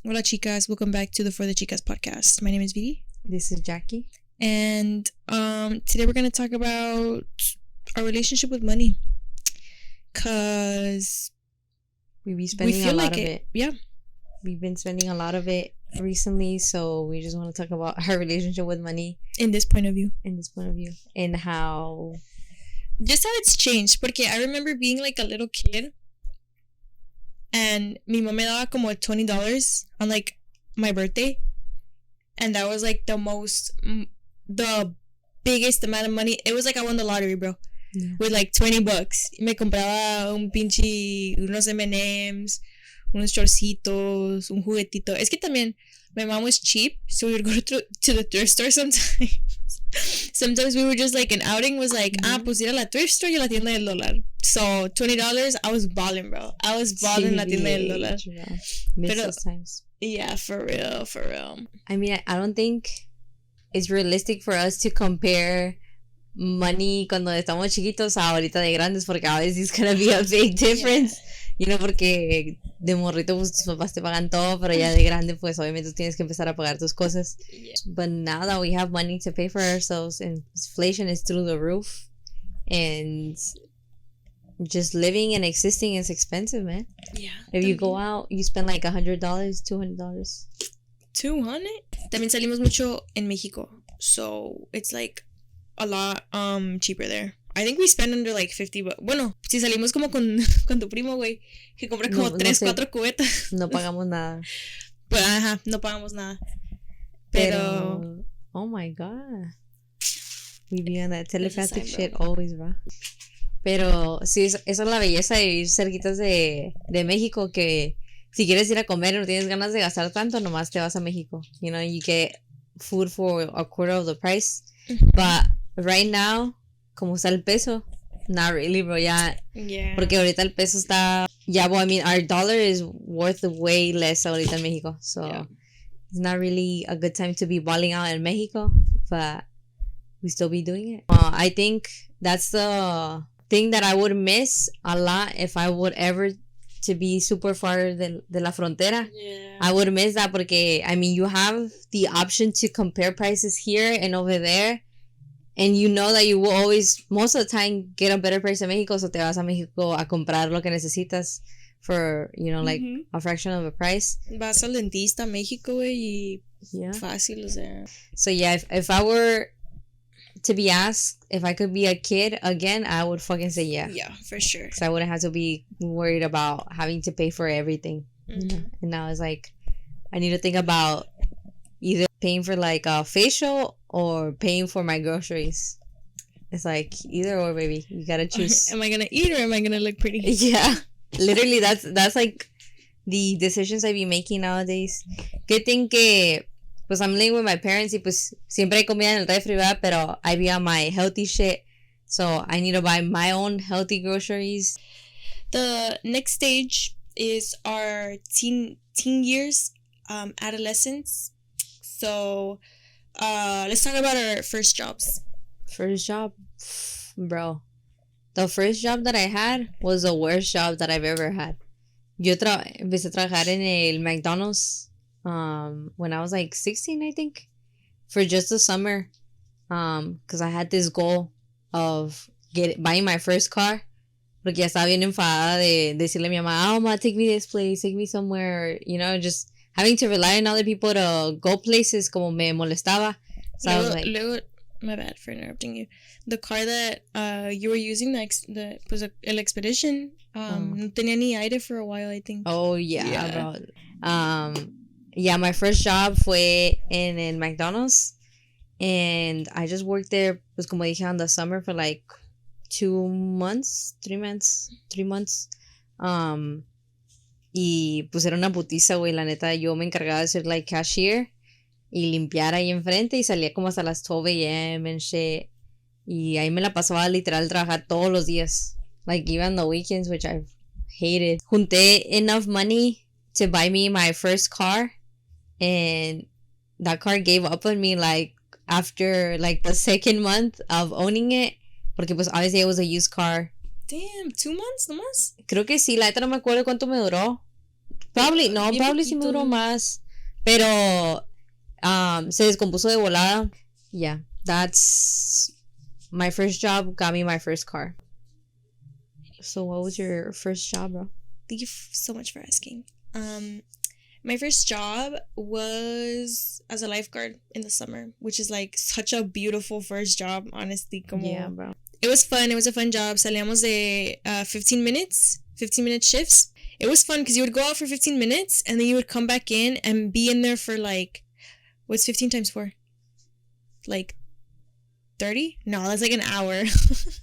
Hola chicas, welcome back to the For the Chicas podcast. My name is Vidi. This is Jacky. And today we're going to talk about our relationship with money. Because we've been spending a lot of it. Yeah. We've been spending a lot of it recently, so we just want to talk about our relationship with money. In this point of view. And how... Just how it's changed. Porque I remember being like a little kid. And mi mamá me daba como $20 on like my birthday. And that was like the biggest amount of money. It was like I won the lottery, bro. Yeah. With like $20. Me compraba unos M&Ms, unos chorcitos, un juguetito. Es que también my mom was cheap, so we would go to the thrift store sometimes. Sometimes we were just like, an outing was like, pues ir a la thrift store y a la tienda del dólar. So $20, I was balling, bro. I was balling en la tienda del dólar. Yeah. Miss those times. Yeah, for real. I mean, I don't think it's realistic for us to compare money cuando estamos chiquitos a ahorita de grandes, porque obviously it's gonna be a big difference. Yeah. You know, porque de morrito pues tus papás te pagan todo, pero ya de grande pues obviamente tú tienes que empezar a pagar tus cosas. Yeah. But now that we have money to pay for ourselves and inflation is through the roof, and just living and existing is expensive, man. Yeah. If you go out, you spend like $100, $200. $200? También salimos mucho en Mexico, so it's like a lot cheaper there. I think we spend under like $50. Bueno, si salimos como con tu primo, güey, que compra como 3-4 cubetas. No pagamos nada. Pues, no pagamos nada. Pero oh my God. We be on that telepathic shit always, bro. Pero sí, esa es la belleza de vivir cerquitas de México, que si quieres ir a comer y no tienes ganas de gastar tanto, nomás te vas a México. You know, you get food for a quarter of the price. Mm-hmm. But right now, como está el peso, not really, bro. Yeah. Porque ahorita el peso está... Yeah, well, I mean, our dollar is worth way less ahorita en México. So, yeah. It's not really a good time to be balling out in Mexico. But we still be doing it. I think that's the thing that I would miss a lot if I would ever to be super far de la frontera. Yeah. I would miss that porque, I mean, you have the option to compare prices here and over there. And you know that you will always, most of the time, get a better price in Mexico. So te vas a Mexico a comprar lo que necesitas for, you know, like a fraction of a price. Vas al dentista a México, güey, y fácil, o sea. So yeah, if I were to be asked if I could be a kid again, I would fucking say yeah. Yeah, for sure. Because I wouldn't have to be worried about having to pay for everything. Mm-hmm. And now it's like, I need to think about either paying for like a facial or paying for my groceries. It's like either or, baby. You gotta choose. Am I gonna eat or am I gonna look pretty? Yeah. Literally, that's like the decisions I be making nowadays. Good thing que pues I'm living with my parents y pues siempre hay comida en el refri, ¿verdad? Pero I be on my healthy shit. So I need to buy my own healthy groceries. The next stage is our teen years, adolescence. So, let's talk about our first jobs. First job? Bro. The first job that I had was the worst job that I've ever had. Yo empecé a trabajar en el McDonald's when I was like 16, I think. For just the summer. Because I had this goal of buying my first car. Porque ya estaba bien enfadada de decirle a mi mamá, oh, ma, take me this place, take me somewhere, you know, just... Having to rely on other people to go places como me molestaba. So I was like... my bad for interrupting you. The car that you were using, pues el Expedition, no tenía ni aire for a while, I think. Oh, yeah. Bro. Yeah, my first job fue en el McDonald's. And I just worked there, pues como dije, on the summer for like 3 months. Y pues era una putiza, güey, la neta. Yo me encargaba de ser like cashier y limpiar ahí enfrente y salía como hasta las 12 a.m. and shit. Y ahí me la pasaba literal trabajar todos los días. Like even the weekends, which I hated. Junté enough money to buy me my first car, and that car gave up on me like after like the second month of owning it. Porque pues obviously it was a used car. Damn, 2 months nomás. Creo que sí, la neta no me acuerdo cuánto me duró. Probably Bien sí me poquito. duró más. Pero se descompuso de volada. Yeah, that's my first job. Got me my first car. So what was your first job, bro? Thank you so much for asking. My first job was as a lifeguard in the summer, which is like such a beautiful first job, honestly. Como, Yeah, bro. It was fun. It was a fun job. Salíamos de 15 minute shifts. It was fun because you would go out for 15 minutes and then you would come back in and be in there for like, what's 15 times 4? Like 30? No, that's like an hour.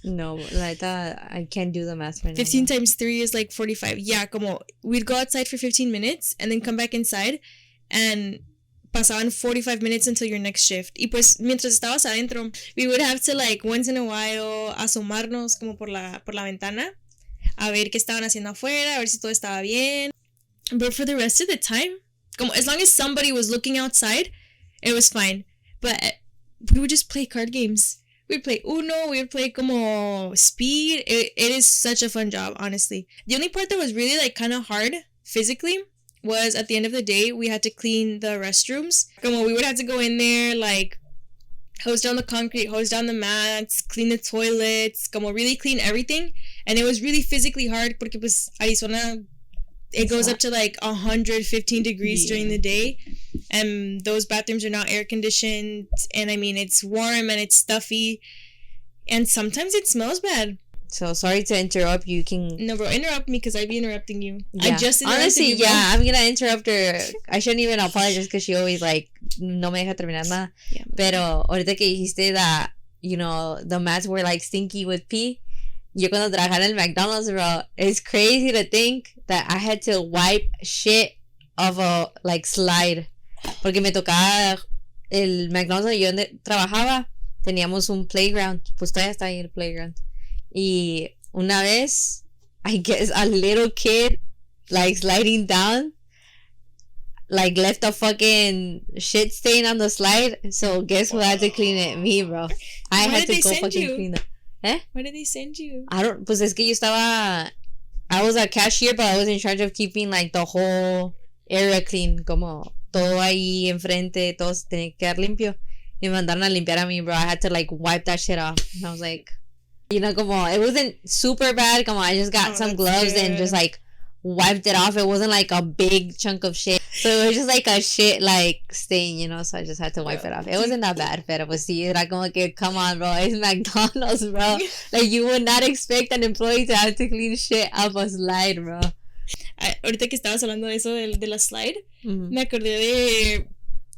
No, like that, I can't do the math right 15 now. times 3 is like 45. Yeah, como we'd go outside for 15 minutes and then come back inside and pasaban 45 minutes until your next shift. Y pues mientras estabas adentro, we would have to like once in a while asomarnos como por la ventana a ver qué estaban haciendo afuera, a ver si todo estaba bien. But for the rest of the time, como as long as somebody was looking outside, it was fine. But we would just play card games. We'd play Uno, we would play como Speed. It is such a fun job, honestly. The only part that was really like kind of hard physically was at the end of the day, we had to clean the restrooms. Como we would have to go in there, like hose down the concrete, hose down the mats, clean the toilets, como really clean everything. And it was really physically hard porque pues Arizona, it goes up to like 115 degrees during the day, and those bathrooms are not air conditioned, and I mean it's warm and it's stuffy, and sometimes it smells bad. So sorry to interrupt you. Can No, bro, interrupt me because I'd be interrupting you. Yeah. I just interrupted honestly, you, bro. yeah, I'm gonna interrupt her. I shouldn't even apologize because she always like no me deja terminar nada. Yeah, Pero ahorita que dijiste that, you know, the mats were like stinky with pee. Yo cuando trabajaba en el McDonald's, bro, it's crazy to think that I had to wipe shit off a like slide. Porque me tocaba el McDonald's donde yo trabajaba, teníamos un playground, pues todavía está ahí el playground. Y una vez, I guess a little kid like sliding down, like left a fucking shit stain on the slide. So guess who had to clean it? Me, bro. I had to go fucking clean it. Why did they send you? Pues es que yo estaba, I was a cashier, but I was in charge of keeping like the whole area clean, como todo ahí enfrente, todo se tenía que quedar limpio. Y me mandaron a limpiar a mí, bro. I had to like wipe that shit off. And I was like, you know, como, it wasn't super bad, como I just got some gloves and just like wiped it off. It wasn't like a big chunk of shit. So it was just like a shit like stain, you know, so I just had to wipe it off. It wasn't that bad, pero pues sí, era como que, come on, bro, it's McDonald's, bro. Like, you would not expect an employee to have to clean shit off a slide, bro. Ahorita que estabas hablando de eso de la slide, me acordé de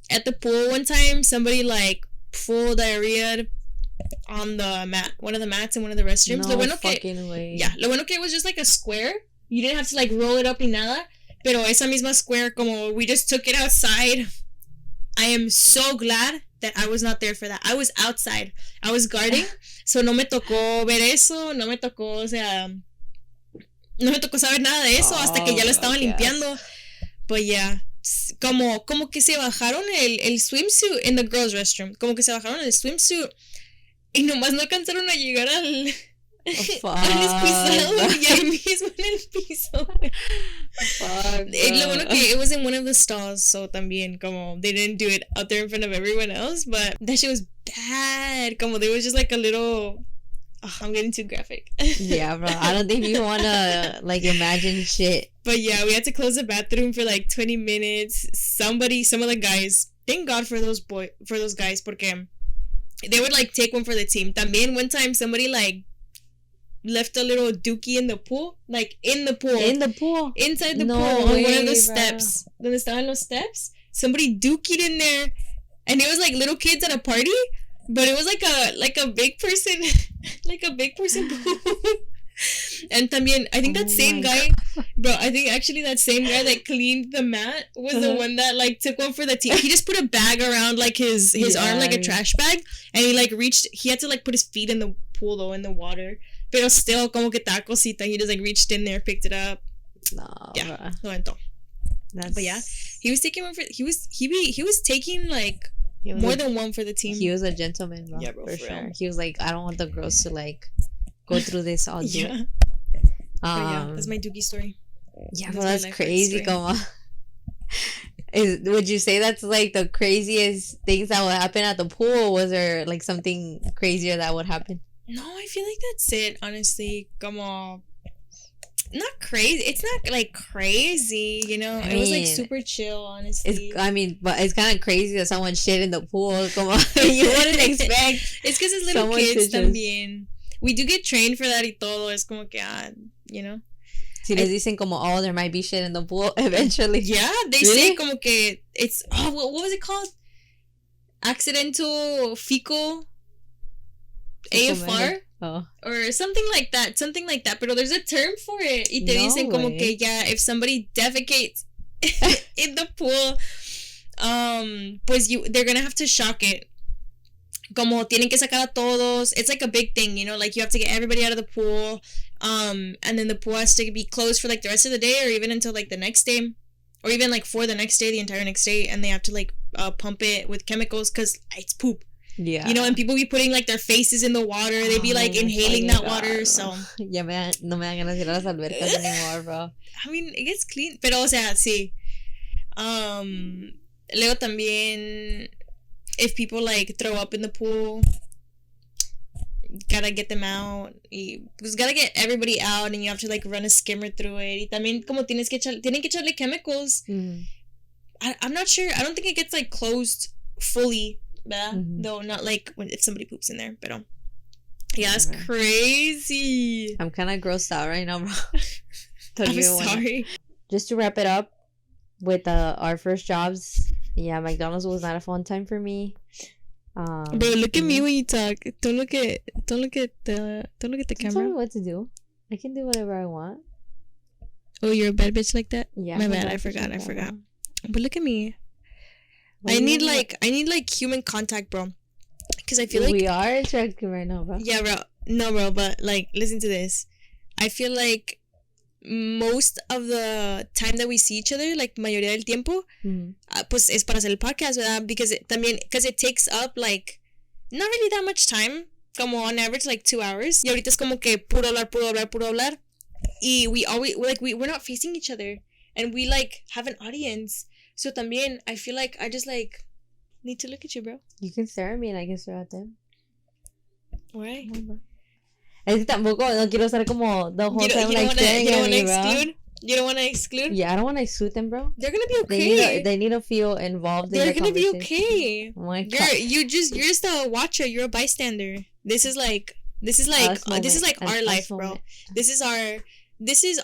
at the pool one time, somebody like full diarrhea on the mat, one of the mats in one of the restrooms. No fucking way. Yeah, lo bueno que it was just like a square. You didn't have to like roll it up ni nada. Pero esa misma square, como we just took it outside. I am so glad that I was not there for that. I was outside. I was guarding. So no me tocó ver eso. No me tocó, o sea, no me tocó saber nada de eso hasta que ya lo estaban limpiando. But yeah, como que se bajaron el swimsuit in the girls' restroom. Como que se bajaron el swimsuit y nomás no alcanzaron a llegar al excusado y ahí mismo en el piso. Lo bueno que it was in one of the stalls, so también como they didn't do it out there in front of everyone else, but that shit was bad. Como there was just like a little, I'm getting too graphic. Yeah, bro, I don't think you wanna like imagine shit. But yeah, we had to close the bathroom for like 20 minutes. Some of the guys, thank God for those guys, porque they would like take one for the team. También one time somebody like left a little dookie in the pool, like in the pool, inside the pool, on one of the steps. Donde estaban los steps, somebody dookied in there, and it was like little kids at a party, but it was like a big person, like a big person pool. And también, I think that same guy, bro, I think actually that same guy that cleaned the mat was the one that like took one for the team. He just put a bag around like his arm, like a trash bag, and he like he had to like put his feet in the pool though, in the water. Pero still, como que ta cosita, he just like reached in there, picked it up. No, yeah, lo aventó. But yeah, he was taking one for he was taking like more than one for the team. He was a gentleman, bro. Yeah, bro, for sure. He was like, I don't want the girls to like go through this all day. Yeah. But yeah, that's my dookie story. Yeah, well, that's crazy, como. Would you say that's like the craziest things that would happen at the pool, or was there like something crazier that would happen? No, I feel like that's it, honestly. Como, not crazy. It's not like crazy, you know. It was like super chill, honestly. But it's kind of crazy that someone shit in the pool. Como, you wouldn't expect. It's because it's little kids también. We do get trained for that y todo. Es como que, you know. Si les dicen como, oh, there might be shit in the pool eventually. Yeah, they say como que it's, what was it called? Accidental fecal AFR? Oh. Or something like that. Pero there's a term for it. Y te dicen como que, yeah, if somebody defecates in the pool, pues they're gonna have to shock it. Como tienen que sacar a todos. It's like a big thing, you know, like you have to get everybody out of the pool. And then the pool has to be closed for like the rest of the day, or even until like the next day, or even like for the next day, the entire next day, and they have to like pump it with chemicals because it's poop. Yeah, you know, and people be putting like their faces in the water. They be like inhaling that water. So no me dan ganas de ir a las albercas anymore, bro. I mean, it gets clean, pero o sea, sí. Luego también, if people like throw up in the pool, gotta get them out. Pues gotta get everybody out, and you have to like run a skimmer through it. Y también como tienen que echarle chemicals. I'm not sure. I don't think it gets like closed fully, though not like if somebody poops in there. Pero yeah, it's crazy. I'm kind of grossed out right now, bro. I'm sorry. Just to wrap it up with our first jobs. Yeah, McDonald's was not a fun time for me. Bro, look at me when you talk. Don't look at the camera. Tell me what to do. I can do whatever I want. Oh, you're a bad bitch like that? Yeah. My bad. I forgot. But look at me. I need human contact, bro. Because I feel like we are attractive right now, bro. Yeah, bro. No, bro. But like, listen to this. I feel like most of the time that we see each other, like mayoría del tiempo, pues es para hacer el podcast, ¿verdad? Because it takes up like not really that much time, como on average like 2 hours. Y ahorita es como que puro hablar. Y we always like we're not facing each other, and we like have an audience. So también I feel like I just like need to look at you, bro. You can stare at me and I can stare at them. Why? Es que tampoco no quiero estar como the whole time like staring at me, bro. You don't want to exclude? Yeah, I don't want to exclude them, bro. They're gonna be okay. They need to feel involved in They're the gonna be conversation. okay. Oh my God. You're just a watcher. You're a bystander. This is like our life, bro. This is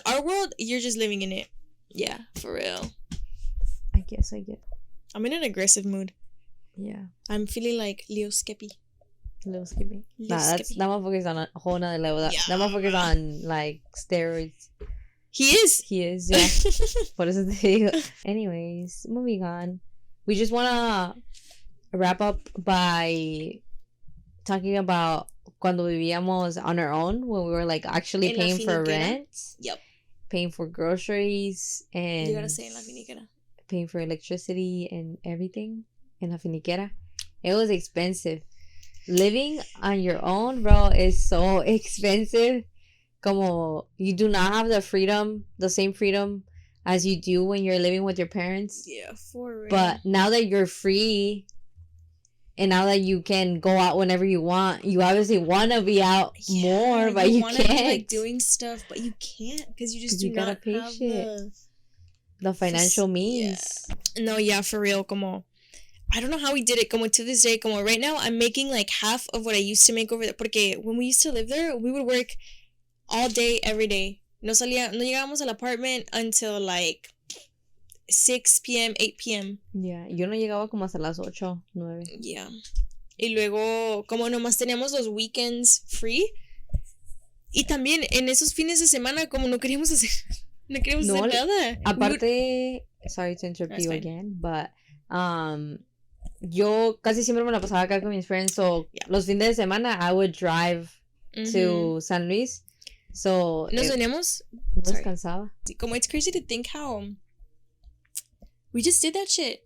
our world. You're just living in it. Yeah, for real. I guess I get. I'm in an aggressive mood. Yeah. I'm feeling like Leo Skeppy. That motherfucker's on a whole nother level. That motherfucker's on like steroids. He is, yeah. Por eso te digo. Anyways, moving on. We just wanna wrap up by talking about cuando vivíamos on our own, when we were like actually paying for rent. Yep. Paying for groceries and you gotta say en la finiquera. Paying for electricity and everything in la finiquera. It was expensive. Living on your own, bro, is so expensive. Como you do not have the same freedom as you do when you're living with your parents. Yeah, for real. But now that you're free, and now that you can go out whenever you want, you obviously want to be out more, but you can't. Be, like doing stuff, but you can't because you just do not have the financial means. Yeah. No, yeah, for real. Como I don't know how we did it. Como to this day, como right now, I'm making like half of what I used to make over there. Porque when we used to live there, we would work all day, every day. No llegábamos al apartment until like 6 p.m., 8 p.m. Yeah, yo no llegaba como hasta las 8, 9. Yeah. Y luego, como nomás teníamos los weekends free. Y también en esos fines de semana, como no queríamos hacer nada. Aparte, sorry to interrupt you again, but yo casi siempre me la pasaba acá con mis friends, so los fines de semana I would drive to San Luis. So nos veníamos. No descansaba. Como it's crazy to think how we just did that shit.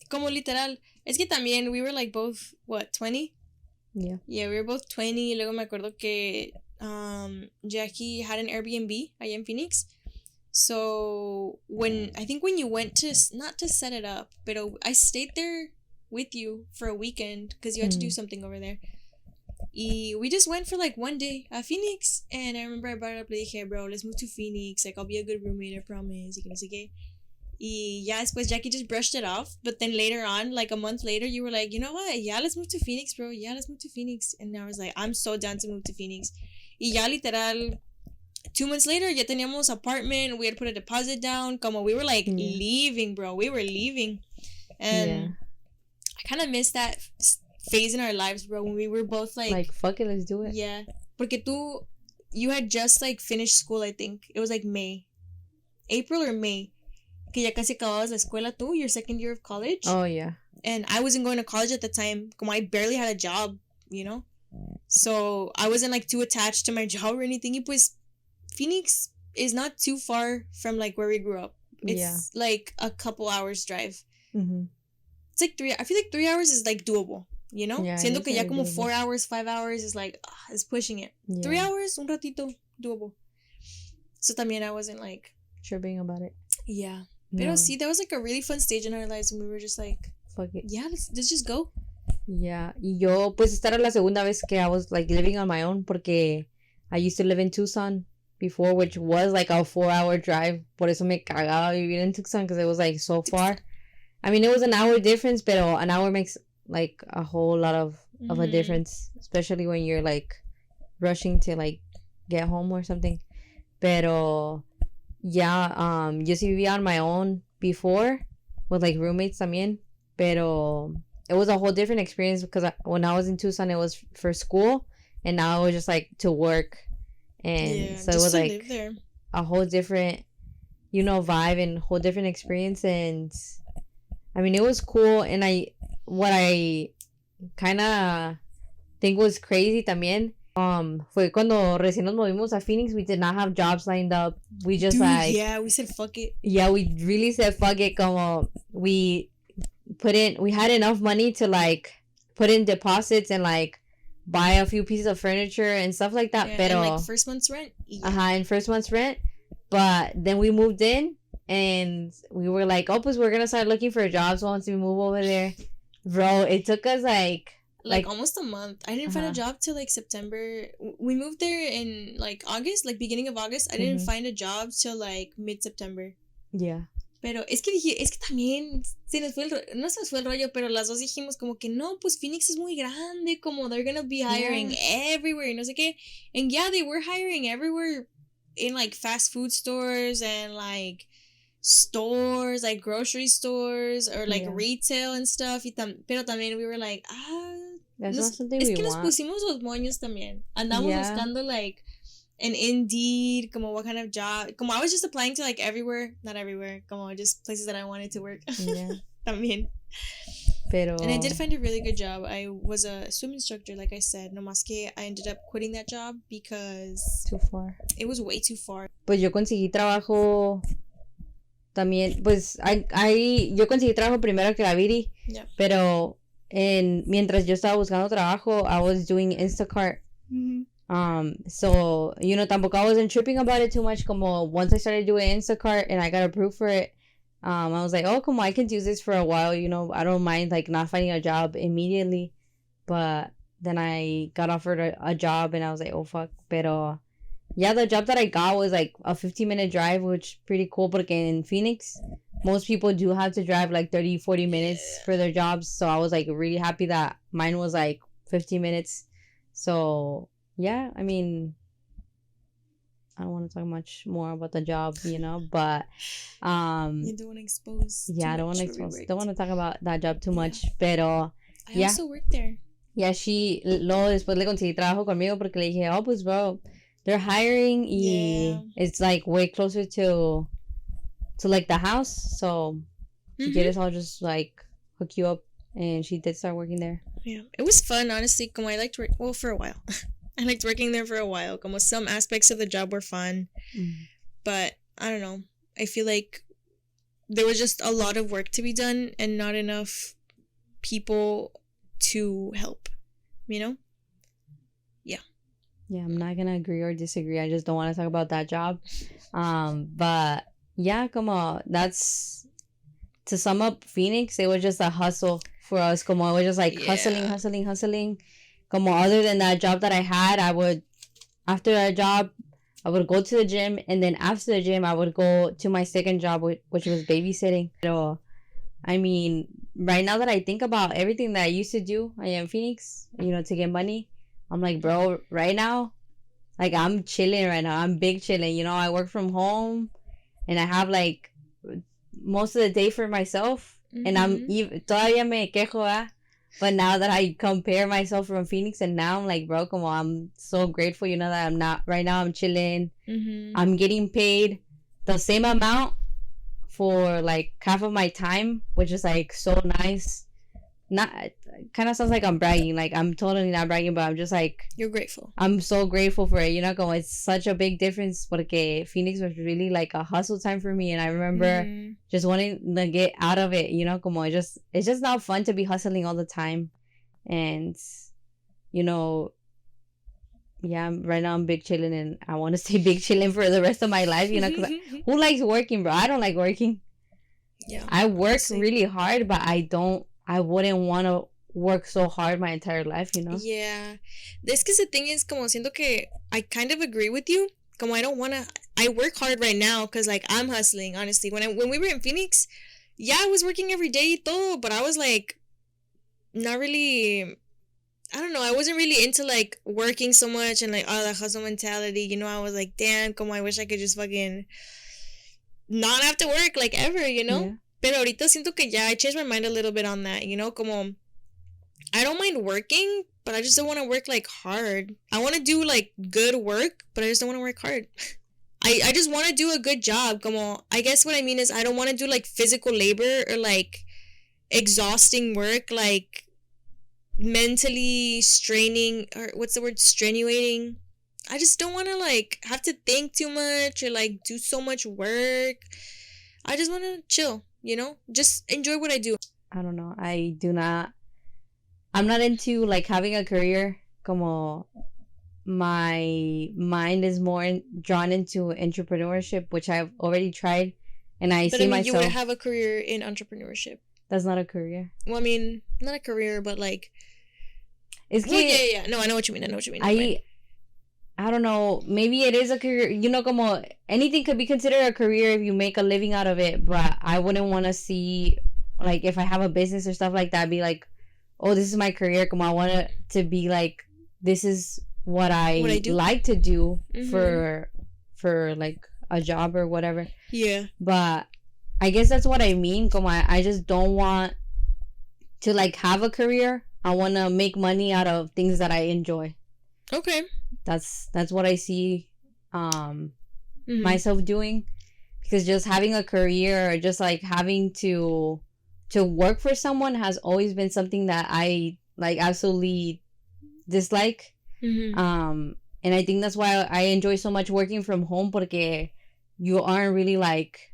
Como literal. Es que también we were like both, what, 20? Yeah. Yeah, we were both 20. Y luego me acuerdo que Jacky had an Airbnb allá en Phoenix. So I think when you went to, not to set it up, but I stayed there with you for a weekend because you had to do something over there. We just went for like one day at Phoenix, and I remember I brought it up, le dije, bro, let's move to Phoenix, like I'll be a good roommate, I promise, y que no sé qué. Y ya después Jacky just brushed it off, but then later on, like a month later, you were like, you know what, yeah, let's move to Phoenix, bro, yeah, let's move to Phoenix. And I was like, I'm so down to move to Phoenix. Y ya literal 2 months later, ya teníamos apartment, we had put a deposit down, como we were like leaving, bro, we were leaving. And I kind of missed that phase in our lives, bro, when we were both like fuck it, let's do it. Yeah, porque you had just like finished school, I think it was like April or May, que ya casi acababas la escuela tú, your second year of college. Oh yeah. And I wasn't going to college at the time, como I barely had a job, you know, so I wasn't like too attached to my job or anything. Y pues Phoenix is not too far from like where we grew up. It's like a couple hours drive. It's like 3. I feel like 3 hours is like doable, you know? Siendo que ya como 4 hours, 5 hours is like, it's pushing it. 3 hours, un ratito, doable. So también I wasn't like tripping about it. Yeah. Pero sí, that was like a really fun stage in our lives when we were just like, fuck it. Yeah, let's just go. Yeah. Y yo, pues esta era la segunda vez que I was like living on my own, porque I used to live in Tucson before, which was like a 4-hour drive. Por eso me cagaba vivir en Tucson, because it was like so far. I mean, it was an hour difference, pero an hour makes like a whole lot of a difference, especially when you're like rushing to like get home or something. Pero yeah, yo sí vivía on my own before with like roommates también, pero it was a whole different experience because when I was in Tucson, it was for school, and now it was just like to work, and so it was like a whole different, vibe and whole different experience. And I mean, it was cool. And what I kind of think was crazy también, fue cuando recién nos movimos a Phoenix. We did not have jobs lined up. We just we said fuck it. Yeah, we really said fuck it. Como we had enough money to like put in deposits and like buy a few pieces of furniture and stuff like that. Pero, and like first month's rent. And first month's rent. But then we moved in. And we were like, oh, pues we're going to start looking for jobs once we move over there. Bro, it took us like almost a month. I didn't find a job till like September. We moved there in like August, like beginning of August. I didn't find a job till like mid-September. Yeah. Pero es que también no se nos fue el rollo, pero las dos dijimos como que no, pues Phoenix es muy grande, como they're gonna be hiring everywhere y no sé qué. And yeah, they were hiring everywhere in like fast food stores and like stores, like grocery stores or like retail and stuff. Pero también we were like, that's not something es we que want. Nos pusimos los moños también. Andamos buscando like an Indeed, como what kind of job. Como I was just applying to like not everywhere, como just places that I wanted to work. Yeah. También. Pero... And I did find a really good job. I was a swim instructor, like I said. No más que I ended up quitting that job because... Too far. It was way too far. Pues yo conseguí trabajo... También, pues, yo conseguí trabajo primero que la Viri, pero mientras yo estaba buscando trabajo, I was doing Instacart. So, tampoco I wasn't tripping about it too much. Como once I started doing Instacart and I got approved for it, I was like, oh, como I can do this for a while, I don't mind like not finding a job immediately. But then I got offered a job and I was like, oh fuck, pero... Yeah, the job that I got was like a 15-minute drive, which is pretty cool. Porque in Phoenix, most people do have to drive like 30-40 minutes for their jobs. So I was like really happy that mine was like 15 minutes. So yeah, I mean, I don't want to talk much more about the job, but you don't want to expose. Yeah, I don't want to expose. Don't want to talk about that job too much. Pero I also worked there. Yeah, luego después le conseguí trabajo conmigo porque le dije, oh, pues bro, they're hiring. It's like way closer to like the house. So si quieres, I'll just like hook you up. And she did start working there. Yeah, it was fun, honestly. Como I liked for a while. I liked working there for a while. Como some aspects of the job were fun, but I don't know. I feel like there was just a lot of work to be done and not enough people to help. Yeah. Yeah, I'm not gonna agree or disagree. I just don't want to talk about that job. But yeah, that's to sum up Phoenix. It was just a hustle for us. It was just like hustling. Other than that job that I had, after that job, I would go to the gym, and then after the gym, I would go to my second job, which was babysitting. So, I mean, right now that I think about everything that I used to do in Phoenix, to get money, I'm like, bro, right now, like, I'm chilling right now. I'm big chilling. I work from home, and I have, like, most of the day for myself. Mm-hmm. And I'm todavía me quejo, but now that I compare myself from Phoenix and now, I'm like, bro, come on, I'm so grateful, that I'm not, right now I'm chilling. Mm-hmm. I'm getting paid the same amount for, like, half of my time, which is, like, so nice. Not, kind of sounds like I'm bragging. Like, I'm totally not bragging, but I'm just, like... You're grateful. I'm so grateful for it, it's such a big difference, porque Phoenix was really, like, a hustle time for me, and I remember just wanting to get out of it, it's just not fun to be hustling all the time, and, yeah, right now I'm big chilling, and I want to stay big chilling for the rest of my life, because who likes working, bro? I don't like working. Yeah. I work really hard, but I wouldn't want to work so hard my entire life, Yeah. Es que the thing is, como siento que I kind of agree with you. Como I work hard right now because, like, I'm hustling, honestly. When we were in Phoenix, yeah, I was working every day, todo, but I was, like, not really, I don't know, I wasn't really into, like, working so much and, like, the hustle mentality, I was like, damn, como I wish I could just fucking not have to work, like, ever, Yeah. Pero ahorita siento que ya I changed my mind a little bit on that, como I don't mind working, but I just don't want to work, like, hard. I want to do, like, good work, but I just don't want to work hard. I just want to do a good job. Como, I guess what I mean is I don't want to do, like, physical labor or, like, exhausting work, like, mentally straining, or what's the word, strenuating. I just don't want to, like, have to think too much or, like, do so much work. I just want to chill. Just enjoy what I do. I don't know. I'm not into, like, having a career. Como my mind is more drawn into entrepreneurship, which I've already tried, and I see myself. You would have a career in entrepreneurship. That's not a career. Well, I mean, not a career, but, like. Yeah. No, I know what you mean. I don't know. Maybe it is a career. Como anything could be considered a career if you make a living out of it. But I wouldn't want to see, like, if I have a business or stuff like that, be like, oh, this is my career. Como I want it to be like, this is what I like to do for like a job or whatever. Yeah. But I guess that's what I mean. Como I just don't want to, like, have a career. I want to make money out of things that I enjoy. Okay. That's what I see myself doing, because just having a career or just, like, having to work for someone has always been something that I, like, absolutely dislike. And I think that's why I enjoy so much working from home, porque you aren't really, like,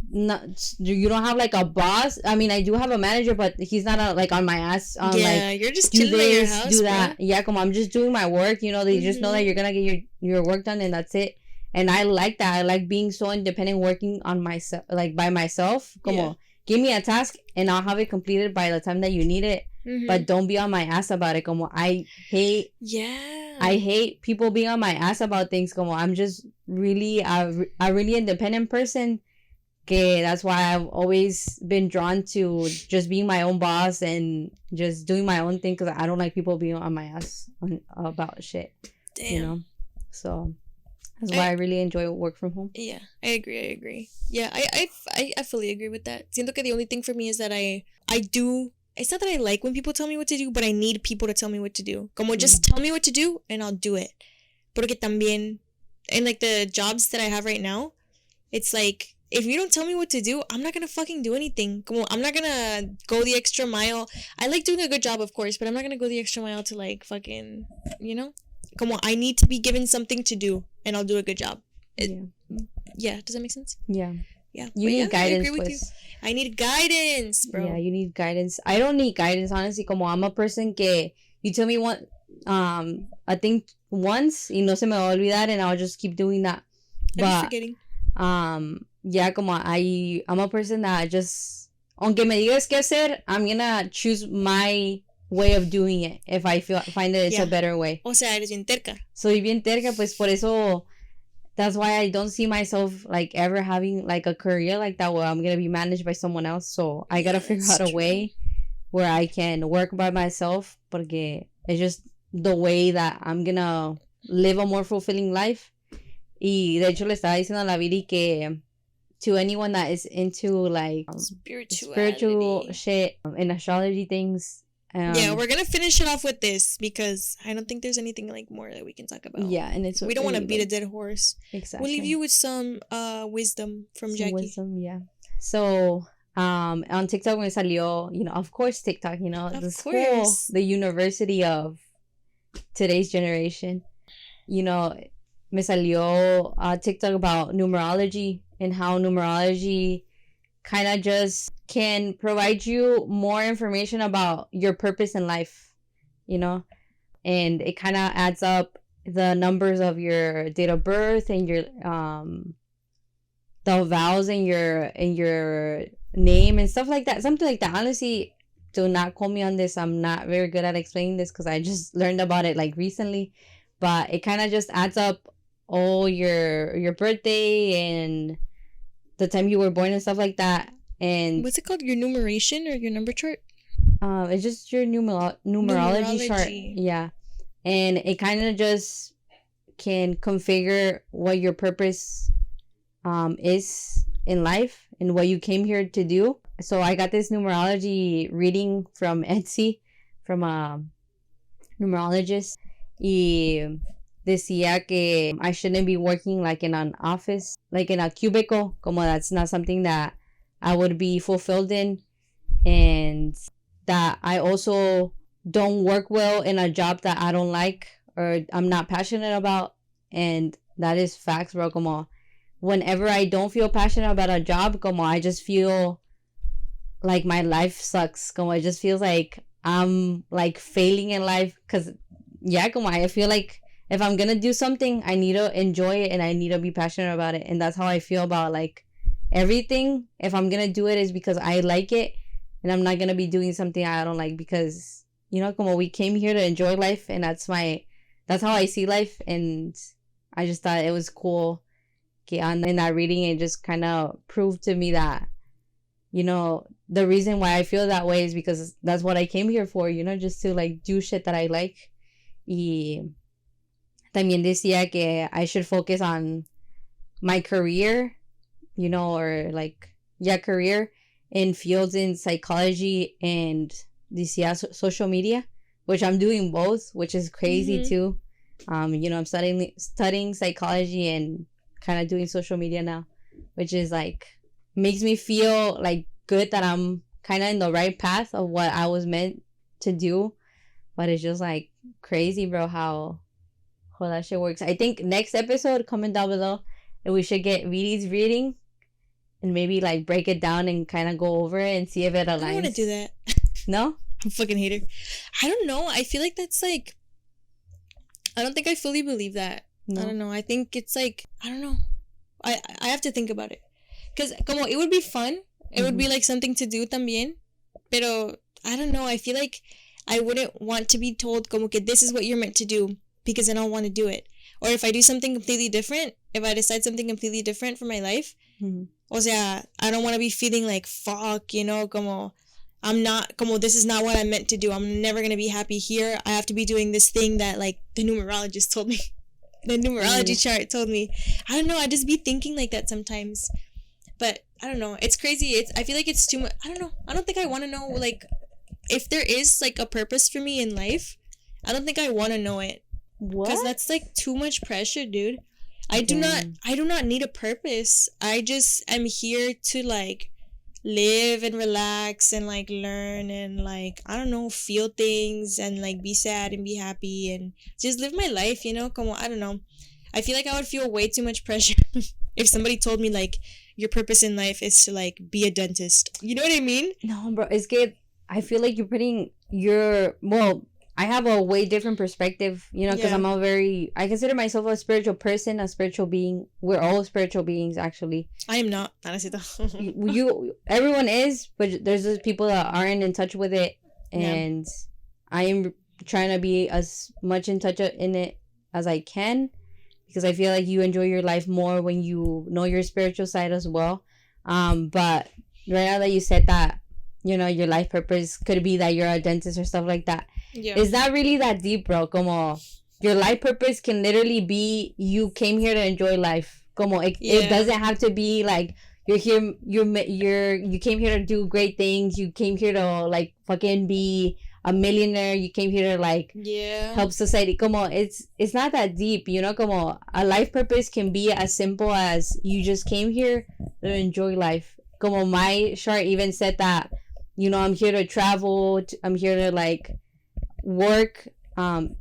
you don't have, like, a boss. I mean, I do have a manager, but he's not like on my ass. Like, you're just chilling at your house, do that. Bro. Yeah, come on, I'm just doing my work. They just know that you're gonna get your work done, and that's it. And I like that. I like being so independent, working on myself, like, by myself. Come on, give me a task, and I'll have it completed by the time that you need it. But don't be on my ass about it. Como I hate people being on my ass about things. Como I'm just really a really independent person. Okay, that's why I've always been drawn to just being my own boss and just doing my own thing, because I don't like people being on my ass about shit. Damn. So that's why I really enjoy work from home. Yeah, I agree. Yeah, I fully agree with that. Siento que the only thing for me is that I do. It's not that I like when people tell me what to do, but I need people to tell me what to do. Como just tell me what to do and I'll do it. Porque también, in, like, the jobs that I have right now, it's like, if you don't tell me what to do, I'm not gonna fucking do anything. Como, I'm not gonna go the extra mile. I like doing a good job, of course, but I'm not gonna go the extra mile to, like, fucking, Como, I need to be given something to do, and I'll do a good job. Yeah, does that make sense? Yeah. Yeah. You need guidance. I agree with you. I need guidance, bro. Yeah, you need guidance. I don't need guidance, honestly. Como I'm a person que you tell me what a thing once y no se me va a olvidar, and I'll just keep doing that. I'm forgetting. Yeah, como I'm a person that just, aunque me digas qué hacer, I'm gonna choose my way of doing it if I find that it's a better way. O sea, eres bien terca. Soy bien terca, pues por eso, that's why I don't see myself like ever having like a career like that where I'm gonna be managed by someone else. So I gotta figure out a way where I can work by myself, porque it's just the way that I'm gonna live a more fulfilling life. Y de hecho le estaba diciendo a la Viri que to anyone that is into like spiritual shit and astrology things. Yeah, we're gonna finish it off with this because I don't think there's anything like more that we can talk about. Yeah, and it's we don't want to beat a dead horse. Exactly. We'll leave you with some wisdom from Jacky. Wisdom, yeah. So on TikTok me salió, of course TikTok, the school, the university of today's generation. Me salió TikTok about numerology and how numerology kind of just can provide you more information about your purpose in life, and it kind of adds up the numbers of your date of birth and your the vowels in your name and stuff like that, something like that. Honestly, do not quote me on this. I'm not very good at explaining this because I just learned about it like recently, but it kind of just adds up all your birthday and the time you were born and stuff like that. And what's it called? Your numeration or your number chart? It's just your numerology chart. Yeah. And it kind of just can configure what your purpose is in life and what you came here to do. So I got this numerology reading from Etsy, from a numerologist. Y decía que I shouldn't be working like in an office, like in a cubicle, como that's not something that I would be fulfilled in, and that I also don't work well in a job that I don't like or I'm not passionate about. And that is facts, bro. Como whenever I don't feel passionate about a job, como I just feel like my life sucks. Como it just feels like I'm like failing in life, because como I feel like if I'm gonna do something, I need to enjoy it and I need to be passionate about it. And that's how I feel about like everything. If I'm gonna do it, is because I like it, and I'm not gonna be doing something I don't like, because como we came here to enjoy life, and that's how I see life. And I just thought it was cool in that reading, it just kind of proved to me that the reason why I feel that way is because that's what I came here for, just to like do shit that I like. Y también decía que I should focus on my career, or like, career in fields in psychology and decía social media, which I'm doing both, which is crazy too. I'm studying psychology and kind of doing social media now, which is like makes me feel like good that I'm kind of in the right path of what I was meant to do. But it's just like crazy, bro, how that shit works. I think next episode, comment down below, and we should get Viri's reading and maybe like break it down and kind of go over it and see if it aligns. I don't want to do that. No? I'm a fucking hater. I don't know. I feel like that's like, I don't think I fully believe that. No. I don't know. I think it's like, I don't know. I have to think about it. Because como it would be fun. It would be like something to do también. Pero I don't know. I feel like I wouldn't want to be told como que this is what you're meant to do, because I don't want to do it. Or if I do something completely different, if I decide something completely different for my life, o sea, I don't want to be feeling like, fuck, como I'm not, como this is not what I'm meant to do. I'm never going to be happy here. I have to be doing this thing that like the numerologist told me. The numerology chart told me. I don't know. I just be thinking like that sometimes. But I don't know. It's crazy. I feel like it's too much. I don't know. I don't think I want to know, like, if there is like a purpose for me in life. I don't think I want to know it. What? Because that's like too much pressure, dude. I do not need a purpose. I just am here to like live and relax and like learn and like, I don't know, feel things and like be sad and be happy and just live my life, como, I don't know. I feel like I would feel way too much pressure if somebody told me like your purpose in life is to like be a dentist. You know what I mean? No, bro, it's que I feel like you're putting I have a way different perspective, you know, because I consider myself a spiritual person, a spiritual being. We're all spiritual beings, actually. I am not. Everyone is, but there's those people that aren't in touch with it, and I am trying to be as much in touch in it as I can, because I feel like you enjoy your life more when you know your spiritual side as well. But right now that you said that, you know, your life purpose could be that you're a dentist or stuff like that. Yeah. Is that really that deep, bro? Como your life purpose can literally be you came here to enjoy life. Como it doesn't have to be like you're here. You came here to do great things. You came here to like fucking be a millionaire. You came here to like help society. Como it's not that deep, you know. Como a life purpose can be as simple as you just came here to enjoy life. Como my chart even said that, you know, I'm here to travel. I'm here to like work while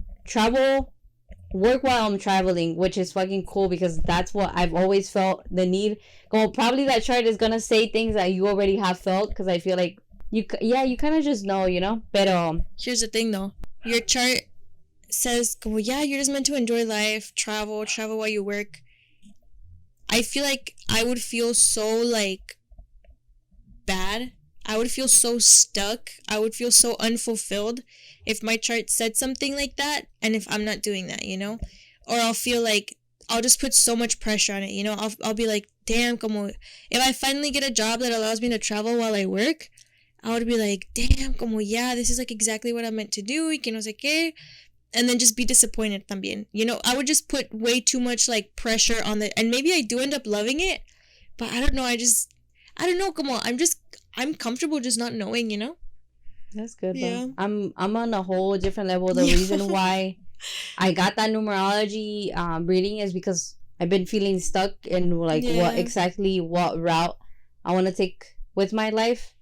I'm traveling, which is fucking cool because that's what I've always felt the need. Como probably that chart is gonna say things that you already have felt, because I feel like you kind of just know, you know. Pero here's the thing though, your chart says, well, you're just meant to enjoy life, travel while you work. I feel like I would feel so like bad. I would feel so stuck. I would feel so unfulfilled if my chart said something like that, and if I'm not doing that, you know? Or I'll feel like I'll just put so much pressure on it, you know? I'll be like, damn, como if I finally get a job that allows me to travel while I work, I would be like, damn, como this is like exactly what I'm meant to do, y que no sé qué. And then just be disappointed también. You know, I would just put way too much like pressure on it, and maybe I do end up loving it, but I don't know, I don't know, como I'm comfortable just not knowing, you know? That's good, bro. Yeah. I'm on a whole different level. The reason why I got that numerology reading is because I've been feeling stuck in like what route I want to take with my life.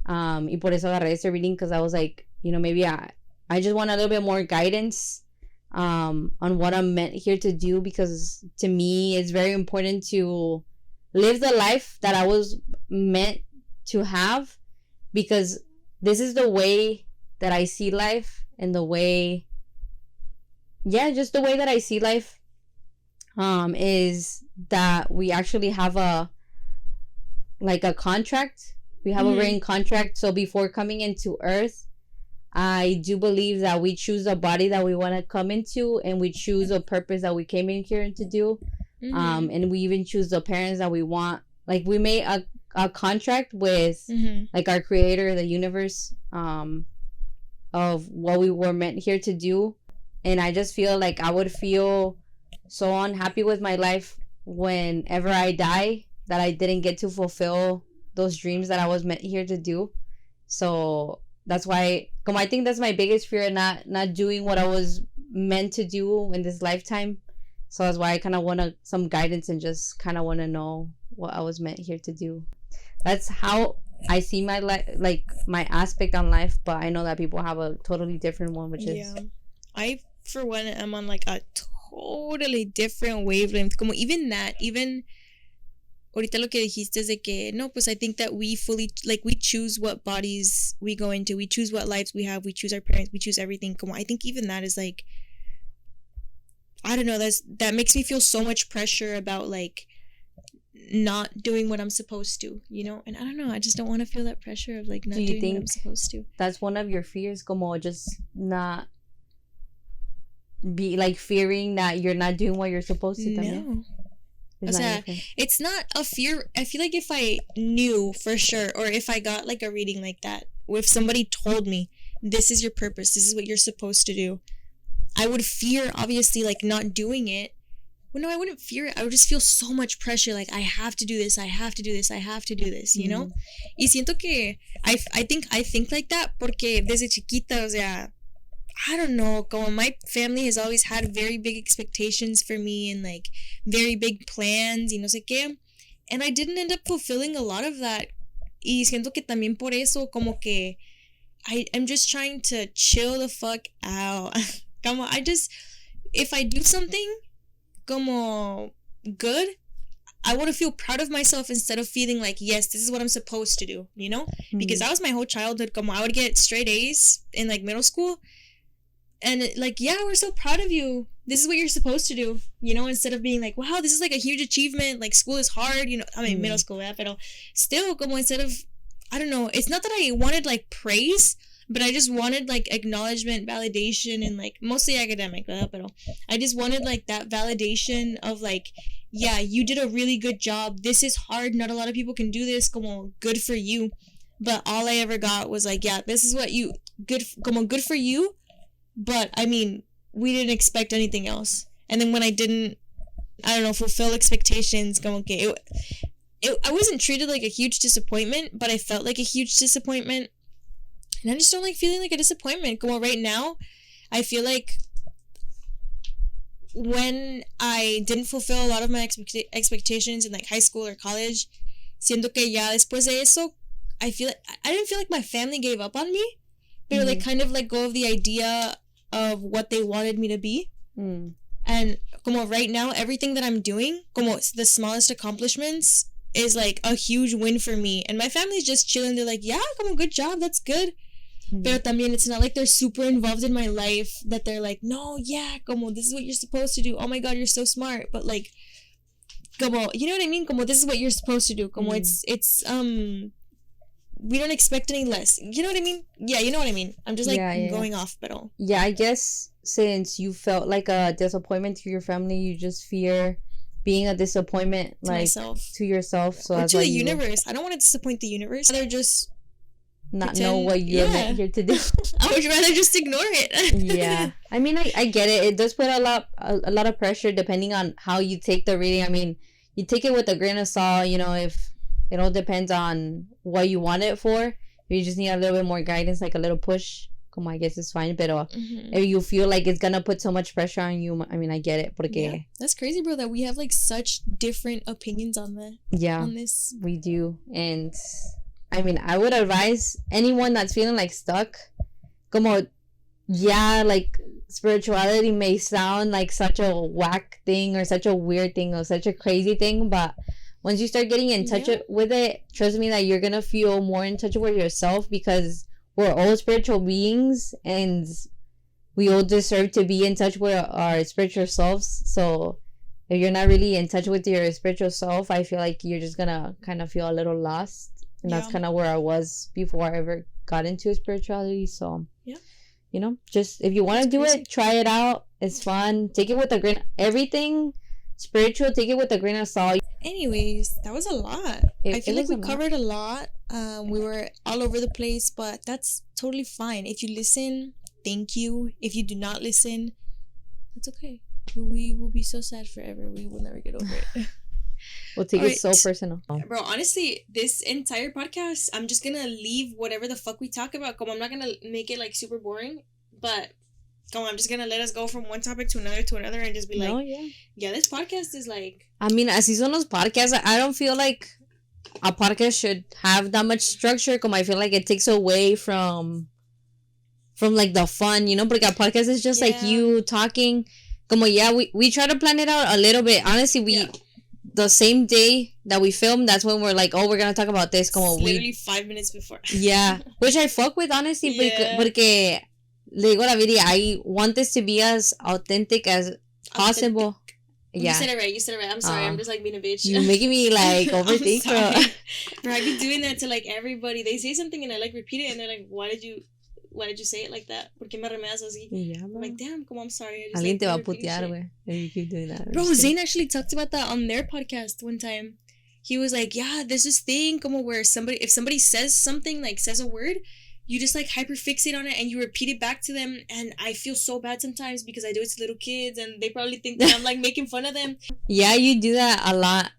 Y por eso agarré ese reading, because I was like, you know, maybe I just want a little bit more guidance on what I'm meant here to do, because to me it's very important to live the life that I was meant to have, because this is the way that I see life, and the way just the way that I see life is that we actually have a contract. We have a written contract. So before coming into Earth, I do believe that we choose the body that we want to come into, and we choose a purpose that we came in here to do. And we even choose the parents that we want. Like we made a contract with like our creator, the universe, of what we were meant here to do. And I just feel like I would feel so unhappy with my life whenever I die, that I didn't get to fulfill those dreams that I was meant here to do. So that's why, I think that's my biggest fear, not doing what I was meant to do in this lifetime. So that's why I kind of want some guidance, and just kind of want to know what I was meant here to do. That's how I see my life, like my aspect on life. But I know that people have a totally different one, which is... I, for one, am on like a totally different wavelength. Como even ahorita lo que dijiste es de que, no, pues I think that we fully, like, we choose what bodies we go into. We choose what lives we have. We choose our parents. We choose everything. Como I think even that is like, I don't know, that makes me feel so much pressure about like not doing what I'm supposed to, you know? And I don't know, I just don't want to feel that pressure of like not doing what I'm supposed to. That's one of your fears, como just not be like fearing that you're not doing what you're supposed to? No. It's not a fear. I feel like if I knew for sure, or if I got like a reading like that, or if somebody told me this is your purpose, this is what you're supposed to do, I would fear obviously like not doing it. Well, no, I wouldn't fear it. I would just feel so much pressure, like I have to do this, I have to do this, I have to do this, you know? Y siento que I think like that porque desde chiquita, o sea, I don't know, como my family has always had very big expectations for me and like very big plans y no sé qué. And I didn't end up fulfilling a lot of that. Y siento que también por eso como que I'm just trying to chill the fuck out. Como if I do something como good, I want to feel proud of myself instead of feeling like, yes, this is what I'm supposed to do, you know? Because that was my whole childhood. Como I would get straight A's in like middle school. And like, yeah, we're so proud of you. This is what you're supposed to do, you know, instead of being like, wow, this is like a huge achievement. Like, school is hard, you know. I mean, middle school, pero still, como instead of, I don't know. It's not that I wanted like praise, but I just wanted like acknowledgement, validation, and like mostly academic, ¿verdad? Pero I just wanted like that validation of like, yeah, you did a really good job. This is hard. Not a lot of people can do this. Como good for you. But all I ever got was like, yeah, this is what you good for you. But I mean, we didn't expect anything else. And then when I didn't, I don't know, fulfill expectations, como que I wasn't treated like a huge disappointment, but I felt like a huge disappointment. And I just don't like feeling like a disappointment. Como right now, I feel like when I didn't fulfill a lot of my expectations in like high school or college, siento que ya después de eso, I didn't feel like my family gave up on me, but like kind of let go of the idea of what they wanted me to be. And como right now, everything that I'm doing, como the smallest accomplishments, is like a huge win for me. And my family's just chilling. They're like, yeah, como good job, that's good. Pero también it's not like they're super involved in my life that they're like, no, yeah, como this is what you're supposed to do. Oh my god, you're so smart. But like, como, you know what I mean? Como this is what you're supposed to do. Como it's we don't expect any less. You know what I mean? Yeah, you know what I mean. I'm just like going off, but all. Yeah, I guess since you felt like a disappointment to your family, you just fear being a disappointment to myself. To yourself. So or to the universe. I don't want to disappoint the universe. I'd rather just not know what you're meant here to do. I would rather just ignore it. Yeah, I mean, I get it. It does put a lot of pressure depending on how you take the reading. I mean, you take it with a grain of salt. You know, if it all depends on what you want it for. If you just need a little bit more guidance, like a little push, como I guess it's fine. But if you feel like it's gonna put so much pressure on you, I mean, I get it. Porque that's crazy, bro. That we have like such different opinions on that. Yeah, on this, we do. And I mean, I would advise anyone that's feeling like stuck, como, yeah, like spirituality may sound like such a whack thing or such a weird thing or such a crazy thing, but once you start getting in touch with it, trust me that you're gonna feel more in touch with yourself, because we're all spiritual beings and we all deserve to be in touch with our spiritual selves. So if you're not really in touch with your spiritual self, I feel like you're just gonna kind of feel a little lost. And that's kind of where I was before I ever got into spirituality. So, you know, just if you want to do it, try it out. It's fun. Take it with a grain. Everything spiritual, take it with a grain of salt. Anyways, that was a lot. I feel like we covered a lot. We were all over the place, but that's totally fine. If you listen, thank you. If you do not listen, that's okay. We will be so sad forever. We will never get over it. We'll take it so personal. Bro, honestly, this entire podcast, I'm just gonna leave whatever the fuck we talk about. Como I'm not gonna make it like super boring, but como I'm just gonna let us go from one topic to another and just be like, yeah, this podcast is like, I mean, así son los podcasts. I don't feel like a podcast should have that much structure. Como I feel like it takes away from like the fun, you know, porque a podcast is just like you talking. Como we try to plan it out a little bit. Honestly, the same day that we film, that's when we're like, oh, we're gonna talk about this. Como literally 5 minutes before. Yeah, which I fuck with, honestly, porque le digo la vida, I want this to be as authentic as possible. Yeah. You said it right. I'm sorry. I'm just like being a bitch. You're making me like overthink, bro. I be doing that to like everybody. They say something and I like repeat it and they're like, why did you say it like that? ¿Por qué me remedas así? I'm like, damn, come on, I'm sorry. Alguien te va a putear, güey, if you keep doing that. Bro, Zane actually talked about that on their podcast one time. He was like, yeah, there's this thing como where if somebody says something, like says a word, you just like hyperfixate on it and you repeat it back to them. And I feel so bad sometimes because I do it to little kids and they probably think that I'm like making fun of them. Yeah, you do that a lot.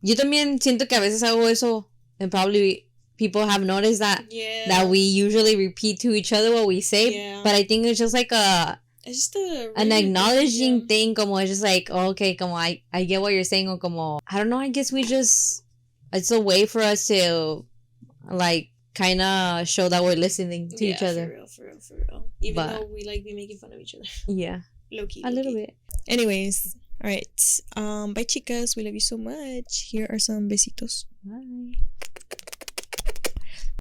Yo también siento que a veces hago eso, and probably people have noticed that we usually repeat to each other what we say. But I think it's just like it's just an acknowledging thing. Como it's just like, oh, okay, como I get what you're saying. Or como, I don't know, I guess it's a way for us to like kind of show that we're listening to each other. For real. Even though we like be making fun of each other. Yeah. Low-key. A little bit. Anyways, all right. Bye, chicas. We love you so much. Here are some besitos. Bye.